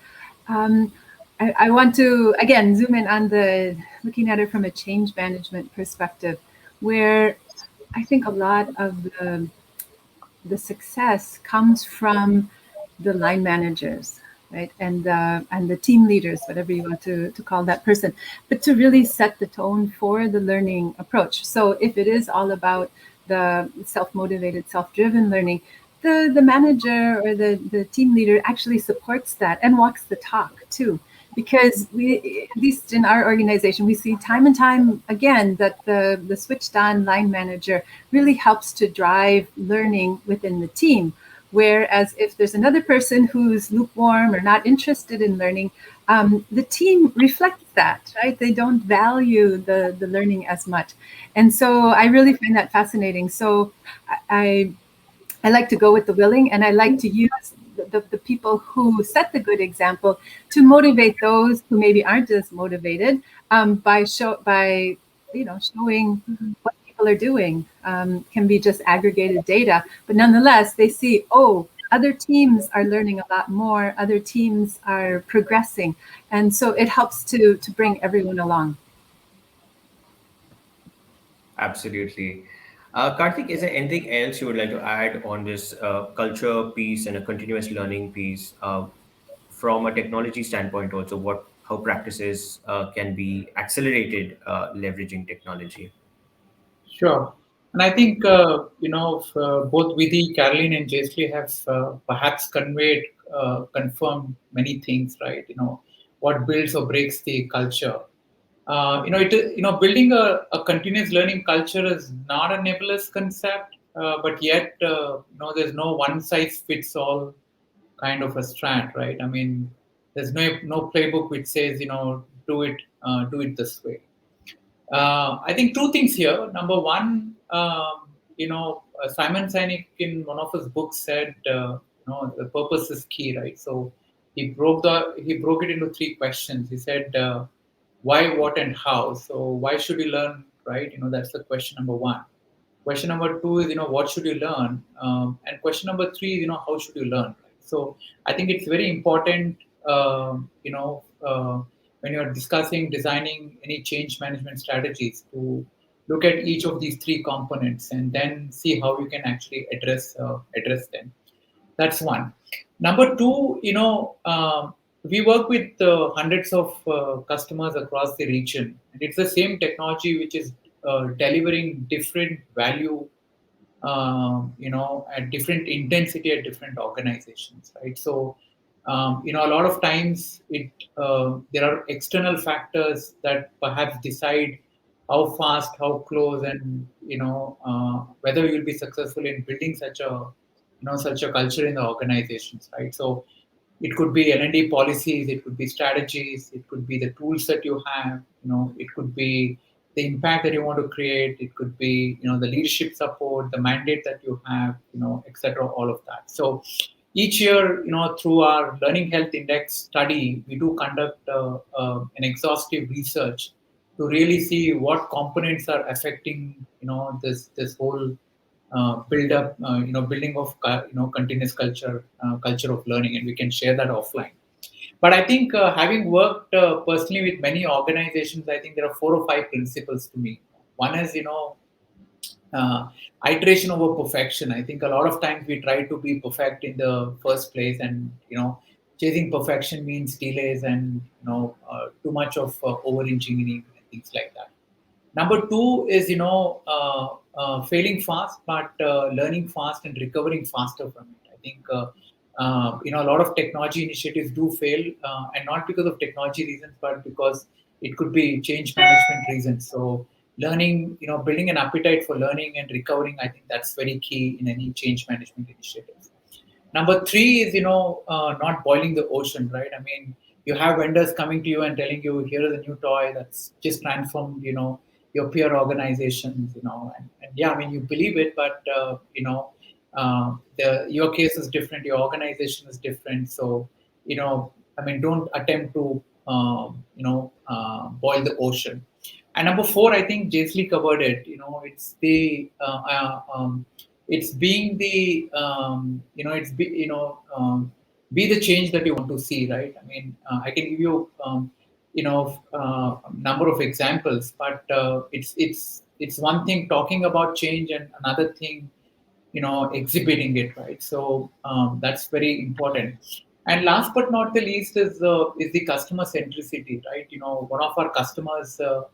S4: um, I want to again zoom in on the looking at it from a change management perspective, where I think a lot of the success comes from the line managers, right, and the team leaders, whatever you want to call that person, but to really set the tone for the learning approach. So if it is all about the self-motivated, self-driven learning, the manager or the team leader actually supports that and walks the talk too. Because we, at least in our organization, we see time and time again that the switched on line manager really helps to drive learning within the team. Whereas if there's another person who's lukewarm or not interested in learning, the team reflects that, right? They don't value the learning as much. And so I really find that fascinating. So I, I like to go with the willing, and I like to use the people who set the good example to motivate those who maybe aren't as motivated by showing what people are doing. Can be just aggregated data, but nonetheless they see, oh, other teams are learning a lot more, other teams are progressing, and so it helps to bring everyone along.
S1: Absolutely. Karthik, is there anything else you would like to add on this culture piece and a continuous learning piece from a technology standpoint? Also, what how practices can be accelerated leveraging technology?
S5: Sure. And I think, both Vidhi, Caroline, and Jaisli have perhaps confirmed many things, right? What builds or breaks the culture. Building a continuous learning culture is not a nebulous concept, but yet, there's no one size fits all kind of a strat, right? I mean, there's no playbook which says, do it this way. I think two things here. Number one, Simon Sinek in one of his books said, the purpose is key, right? So he broke it into three questions. He said, why, what, and how. So why should you learn, right? That's the question number one. Question number two is, what should you learn? And question number three is, how should you learn? Right? So I think it's very important, when you're discussing, designing any change management strategies to look at each of these three components and then see how you can actually address them. That's one. Number two, we work with hundreds of customers across the region, and it's the same technology which is delivering different value, at different intensity at different organizations, right? So, a lot of times there are external factors that perhaps decide how fast, how close, and whether you'll be successful in building such a culture in the organizations, right? So it could be L&D policies, it could be strategies, it could be the tools that you have, it could be the impact that you want to create, it could be, the leadership support, the mandate that you have, etc., all of that. So each year, through our Learning Health Index study, we do conduct an exhaustive research to really see what components are affecting, this whole building of continuous culture of learning, and we can share that offline. But I think, having worked personally with many organizations, I think there are four or five principles to me. One is, uh, iteration over perfection. I think a lot of times we try to be perfect in the first place, and chasing perfection means delays and too much of over engineering and things like that. Number two is, failing fast, but learning fast and recovering faster from it. I think A lot of technology initiatives do fail, and not because of technology reasons, but because it could be change management reasons. So learning, building an appetite for learning and recovering, I think that's very key in any change management initiatives. Number three is, not boiling the ocean, right? I mean, you have vendors coming to you and telling you, here is a new toy that's just transformed, your peer organizations, and yeah, I mean, you believe it, but, your case is different, your organization is different. So, I mean, don't attempt to, boil the ocean. And number four, I think Jaisley covered it. It's being the be the change that you want to see, right? I mean, I can give you a number of examples, but it's one thing talking about change and another thing exhibiting it, right? So that's very important. And last but not the least is the customer centricity, right? One of our customers, the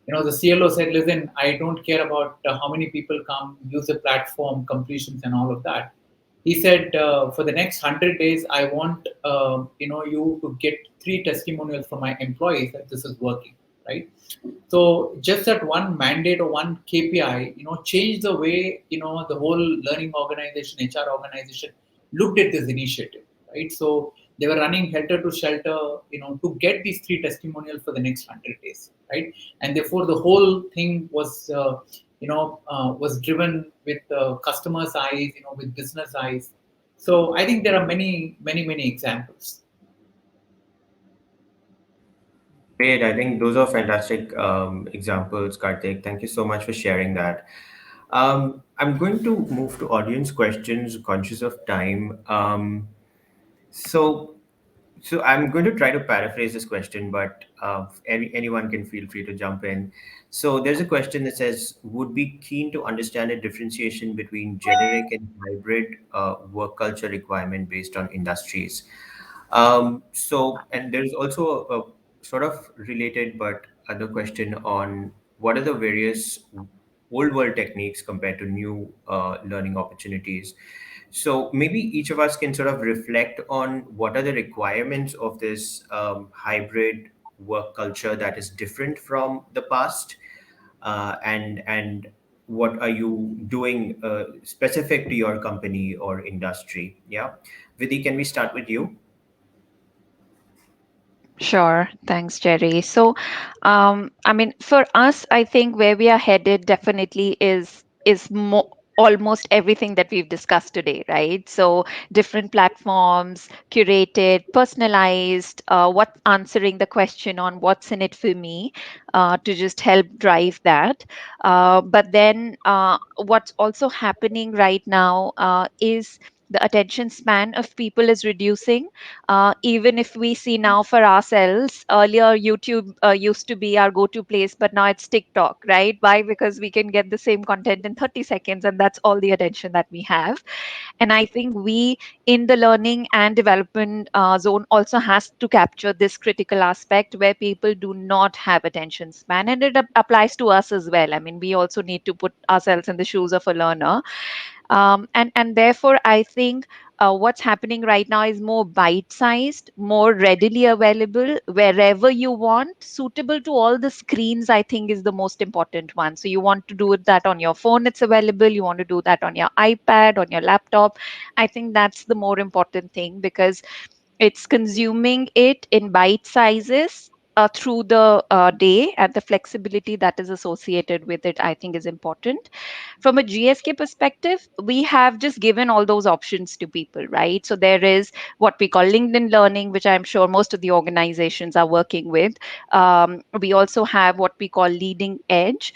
S5: CLO said, listen, I don't care about how many people come, use the platform, completions, and all of that. He said, for the next 100 days, I want you to get 3 testimonials from my employees that this is working, right? So just that one mandate or one KPI, changed the way, the whole learning organization, HR organization looked at this initiative, right? So they were running helter to shelter, to get these 3 testimonials for the next 100 days, right? And therefore the whole thing was driven with customers' eyes, with business eyes. So I think there are many, many, many examples.
S1: Great. I think those are fantastic examples, Karthik. Thank you so much for sharing that. I'm going to move to audience questions, conscious of time. So, so I'm going to try to paraphrase this question, but anyone can feel free to jump in. So there's a question that says, would be keen to understand a differentiation between generic and hybrid work culture requirement based on industries. And there's also a sort of related but other question on what are the various old world techniques compared to new learning opportunities. So maybe each of us can sort of reflect on what are the requirements of this hybrid work culture that is different from the past, and what are you doing specific to your company or industry? Yeah, Vidhi, can we start with you?
S3: Sure. Thanks, Jerry. So, I mean, for us, I think where we are headed definitely is almost everything that we've discussed today, right? So, different platforms, curated, personalized, what answering the question on what's in it for me, to just help drive that. But then, what's also happening right now is the attention span of people is reducing. Even if we see now for ourselves, earlier YouTube used to be our go-to place, but now it's TikTok, right? Why? Because we can get the same content in 30 seconds, and that's all the attention that we have. And I think we in the learning and development zone also has to capture this critical aspect where people do not have attention span, and it applies to us as well. I mean, we also need to put ourselves in the shoes of a learner. And therefore I think what's happening right now is more bite-sized, more readily available wherever you want, suitable to all the screens. I think is the most important one. So you want to do it that on your phone, it's available. You want to do that on your iPad, on your laptop. I think that's the more important thing, because it's consuming it in bite sizes through the day, and the flexibility that is associated with it, I think, is important. From a GSK perspective, we have just given all those options to people, right? So there is what we call LinkedIn Learning, which I'm sure most of the organizations are working with. We also have what we call Leading Edge,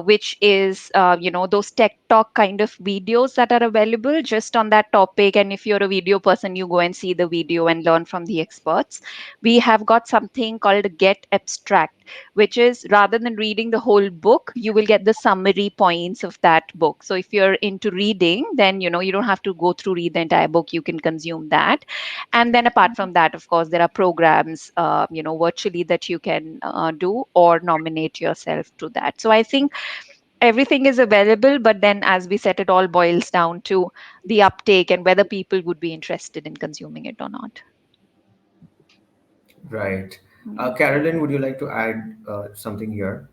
S3: which is, those tech talk kind of videos that are available just on that topic. And if you're a video person, you go and see the video and learn from the experts. We have got something called Get Abstract, which is rather than reading the whole book, you will get the summary points of that book. So if you're into reading, then you don't have to go through read the entire book. You can consume that. And then apart from that, of course, there are programs, virtually, that you can do or nominate yourself to that. So I think everything is available, but then, as we said, it all boils down to the uptake and whether people would be interested in consuming it or not.
S1: Right.
S3: Mm.
S1: Carolyn, would you like to add something here?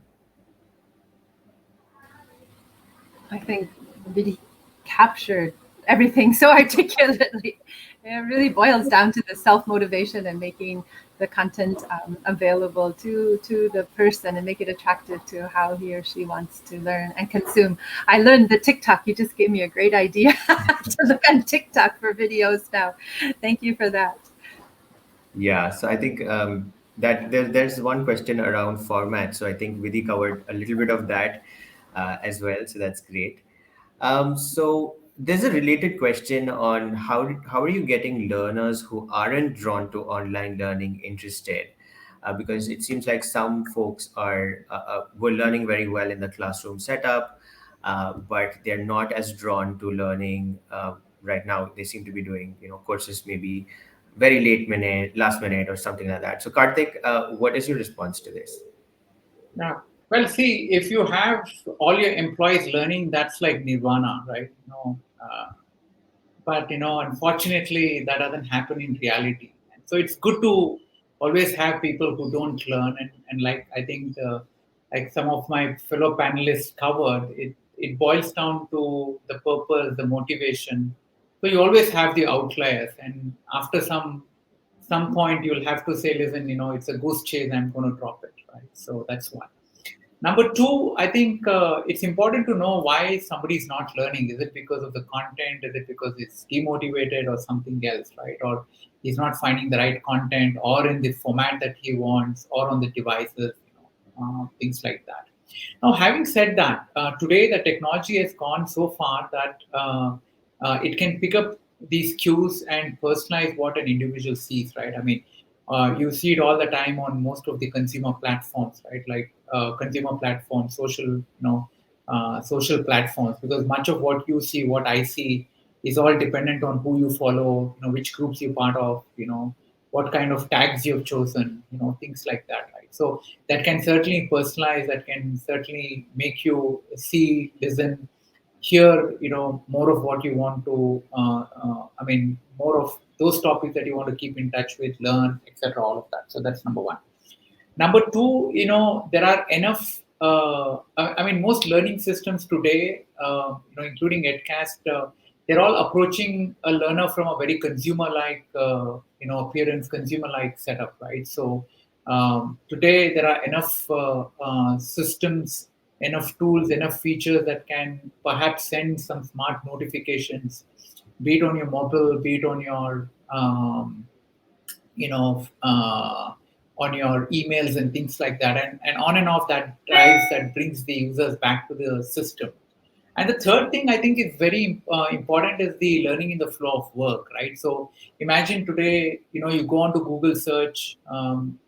S4: I think really captured everything so articulately. It really boils down to the self-motivation and making the content available to the person and make it attractive to how he or she wants to learn and consume. I learned the TikTok. You just gave me a great idea to look on TikTok for videos now. Thank you for that.
S1: Yeah, so I think there's one question around format. So I think Vidhi covered a little bit of that as well. So that's great. So there's a related question on how are you getting learners who aren't drawn to online learning interested? Because it seems like some folks were learning very well in the classroom setup, but they're not as drawn to learning right now. They seem to be doing courses maybe very last minute, or something like that. So Karthik, what is your response to this?
S5: Yeah. Well, see, if you have all your employees learning, that's like nirvana, right? But unfortunately, that doesn't happen in reality. And so it's good to always have people who don't learn, and like I think, like some of my fellow panelists covered, it boils down to the purpose, the motivation. So you always have the outliers, and after some point, you'll have to say, listen, it's a goose chase. I'm going to drop it, right? So that's one. Number two, I think it's important to know why somebody is not learning. Is it because of the content? Is it because it's demotivated or something else, right? Or he's not finding the right content, or in the format that he wants, or on the devices, things like that. Now, having said that, today the technology has gone so far that it can pick up these cues and personalize what an individual sees, right? I mean, you see it all the time on most of the consumer platforms, right? Like consumer platforms, social platforms, because much of what you see, what I see, is all dependent on who you follow, which groups you're part of, what kind of tags you've chosen, things like that, right? So that can certainly personalize, that can certainly make you see, listen, hear, more of what you want to, I mean, more of those topics that you want to keep in touch with, learn, etc., all of that. So that's number one. Number two, there are enough. I mean, most learning systems today, including Edcast, they're all approaching a learner from a very consumer-like, appearance, consumer-like setup, right? So today there are enough systems, enough tools, enough features that can perhaps send some smart notifications, be it on your mobile, be it on your you know, on your emails and things like that, and on and off that brings the users back to the system. And the third thing I think is very important is the learning in the flow of work, right? So imagine today, you go on to Google search, and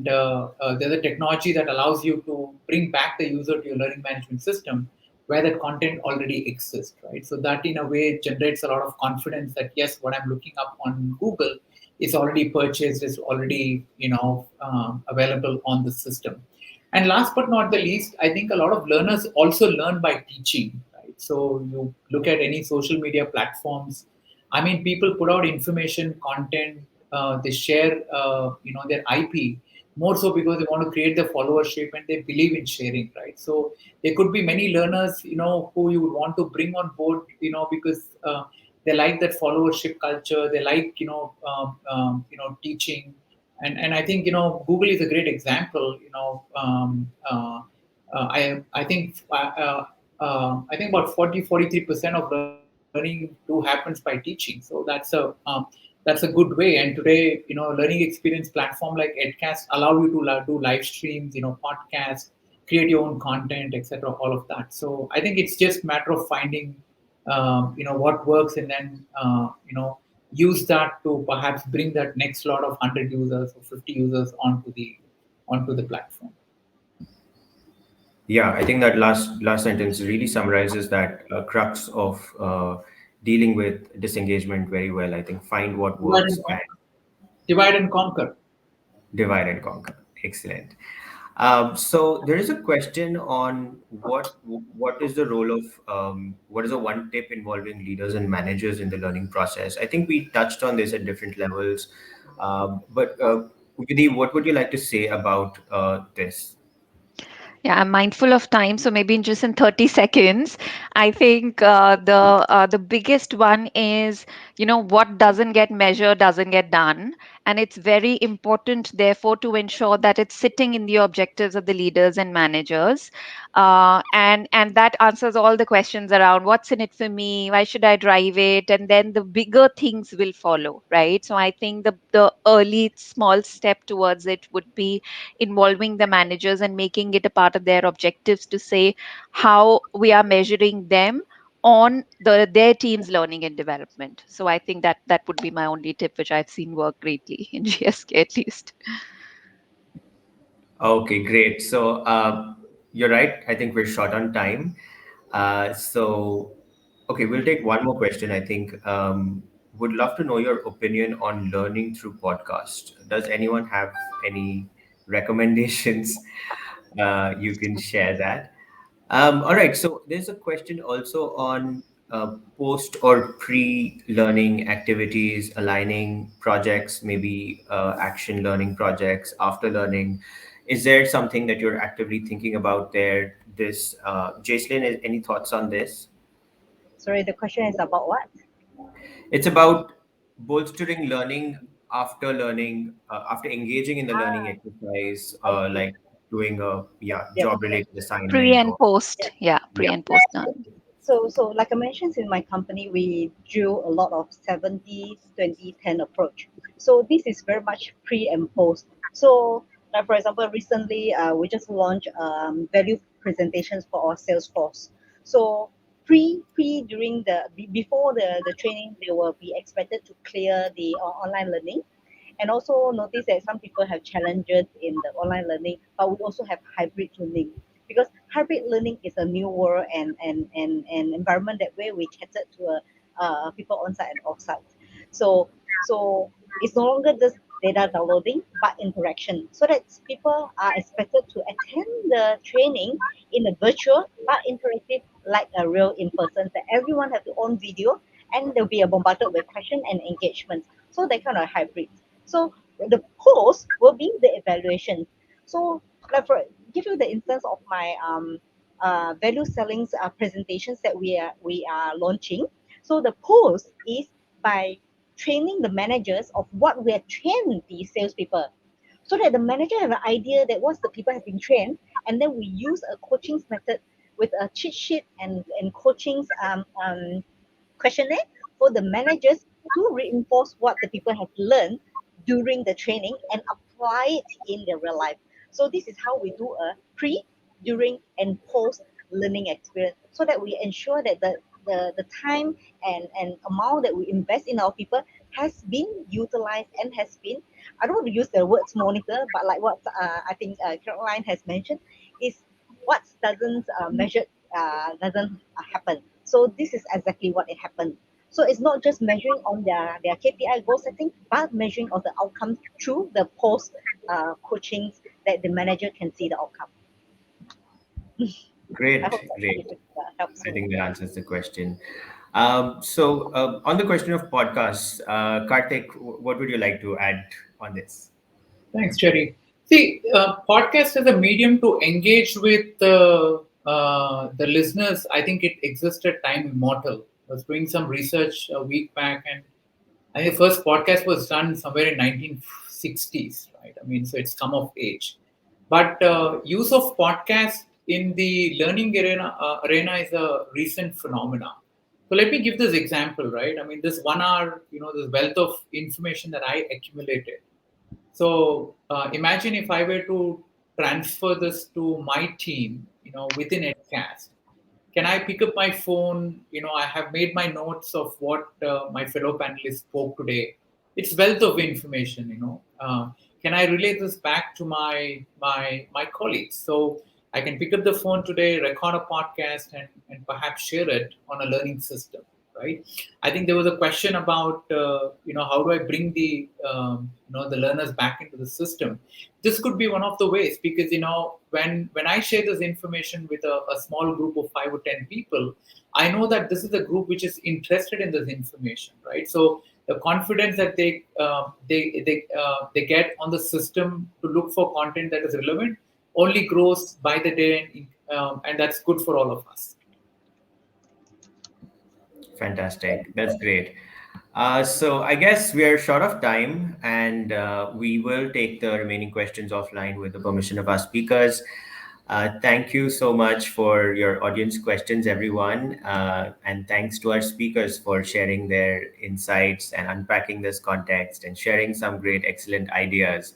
S5: there's a technology that allows you to bring back the user to your learning management system where that content already exists, right? So that in a way generates a lot of confidence that yes, what I'm looking up on Google is already purchased, is already, available on the system. And last but not the least, I think a lot of learners also learn by teaching, right? So you look at any social media platforms. I mean, people put out information, content, they share, their IP more so because they want to create the followership and they believe in sharing, right? So there could be many learners, who you would want to bring on board, because they like that followership culture. They like, teaching, and I think Google is a great example. I think about 43% of learning do happens by teaching. So that's a good way. And today, learning experience platform like Edcast allow you to do live streams, podcasts, create your own content, etc. All of that. So I think it's just matter of finding what works, and then use that to perhaps bring that next lot of 100 users or 50 users onto the platform.
S1: Yeah, I think that last sentence really summarizes that crux of dealing with disengagement very well. I think find what
S5: divide
S1: works
S5: and
S1: and
S5: conquer divide and conquer
S1: divide and conquer. Excellent. So there is a question on what is the role of what is the one tip involving leaders and managers in the learning process? I think we touched on this at different levels, but Vidhi, what would you like to say about this?
S3: Yeah, I'm mindful of time, so maybe in 30 seconds, I think the biggest one is, what doesn't get measured doesn't get done, and it's very important, therefore, to ensure that it's sitting in the objectives of the leaders and managers, and that answers all the questions around what's in it for me, why should I drive it, and then the bigger things will follow, right? So I think the early small step towards it would be involving the managers and making it a part of their objectives to say how we are measuring them on their team's learning and development. So I think that would be my only tip, which I've seen work greatly in GSK at least.
S1: Okay, great. So you're right. I think we're short on time. So, okay, we'll take one more question. I think would love to know your opinion on learning through podcast. Does anyone have any recommendations? You can share that. All right. So there's a question also on post or pre-learning activities, aligning projects, maybe action learning projects after learning. Is there something that you're actively thinking about there? This, Jacelyn, any thoughts on this?
S2: Sorry, the question is about what?
S1: It's about bolstering learning after learning, after engaging in the learning
S2: Ah,
S1: exercise,
S2: okay.
S1: like doing a
S2: Yep.
S1: job
S2: Yep.
S1: related
S3: Pre
S1: assignment
S3: and
S1: or
S3: post, yeah, pre
S1: yeah.
S3: and post learning.
S2: So like I mentioned in my company, we do a lot of 70, 20, 10 approach. So this is very much pre and post. So like for example, recently we just launched value presentations for our sales force. So during before the training, they will be expected to clear the online learning, and also notice that some people have challenges in the online learning, but we also have hybrid learning, because hybrid learning is a new world and environment that where we cater to people on site and off site. So it's no longer just data downloading but interaction, so that people are expected to attend the training in a virtual but interactive like a real in person, that everyone have their own video and they'll be bombarded with question and engagement. So they kind of hybrid. So the post will be the evaluation. So like for give you the instance of my value selling presentations that we are launching. So the post is by training the managers of what we have trained the salespeople, so that the manager have an idea that once the people have been trained, and then we use a coaching method with a cheat sheet and coachings questionnaire for the managers to reinforce what the people have learned during the training and apply it in their real life. So this is how we do a pre, during, and post learning experience, so that we ensure that the time and amount that we invest in our people has been utilized and has been, I don't want to use the words monitor, but like what I think Caroline has mentioned, is what doesn't measure doesn't happen. So this is exactly what it happened. So it's not just measuring on their KPI goal setting, but measuring on the outcomes through the post coachings that the manager can see the outcome. I hope
S1: Great,
S2: that
S1: great.
S2: this is, helps
S1: I
S2: you.
S1: think that answers the question. On the question of podcasts, Karthik, what would you like to add on this?
S5: Thanks, Jerry. See, podcast as a medium to engage with the listeners, I think it existed time immortal. I was doing some research a week back, and I think the first podcast was done somewhere in 1960s, right? I mean, so it's come of age. But use of podcast in the learning arena is a recent phenomena. So let me give this example, right? I mean, this 1 hour, this wealth of information that I accumulated. So imagine if I were to transfer this to my team, within Edcast. Can I pick up my phone? I have made my notes of what my fellow panelists spoke today. It's wealth of information. Can I relay this back to my colleagues? So I can pick up the phone today, record a podcast, and perhaps share it on a learning system, right? I think there was a question about how do I bring the the learners back into the system. This could be one of the ways, because when I share this information with a small group of 5 or 10 people, I know that this is a group which is interested in this information, right? So the confidence that they get on the system to look for content that is relevant only grows by the day, and that's good for all of us.
S1: Fantastic. That's great. So I guess we are short of time, and we will take the remaining questions offline with the permission of our speakers. Thank you so much for your audience questions, everyone. And thanks to our speakers for sharing their insights and unpacking this context and sharing some great, excellent ideas.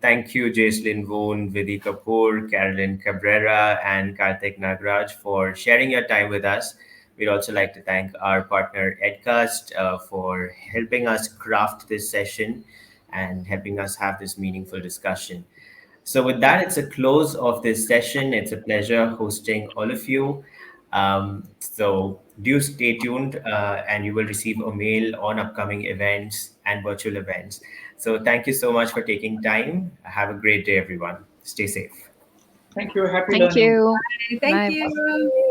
S1: Thank you, Jaislin Voon, Vidhi Kapoor, Carolyn Cabrera, and Karthik Nagraj for sharing your time with us. We'd also like to thank our partner Edcast for helping us craft this session and helping us have this meaningful discussion. So, with that, it's a close of this session. It's a pleasure hosting all of you. So, do stay tuned and you will receive a mail on upcoming events and virtual events. So, thank you so much for taking time. Have a great day, everyone. Stay safe.
S5: Thank you. Happy
S3: Thank
S5: learning.
S3: you.
S4: Thank
S3: Bye.
S4: you.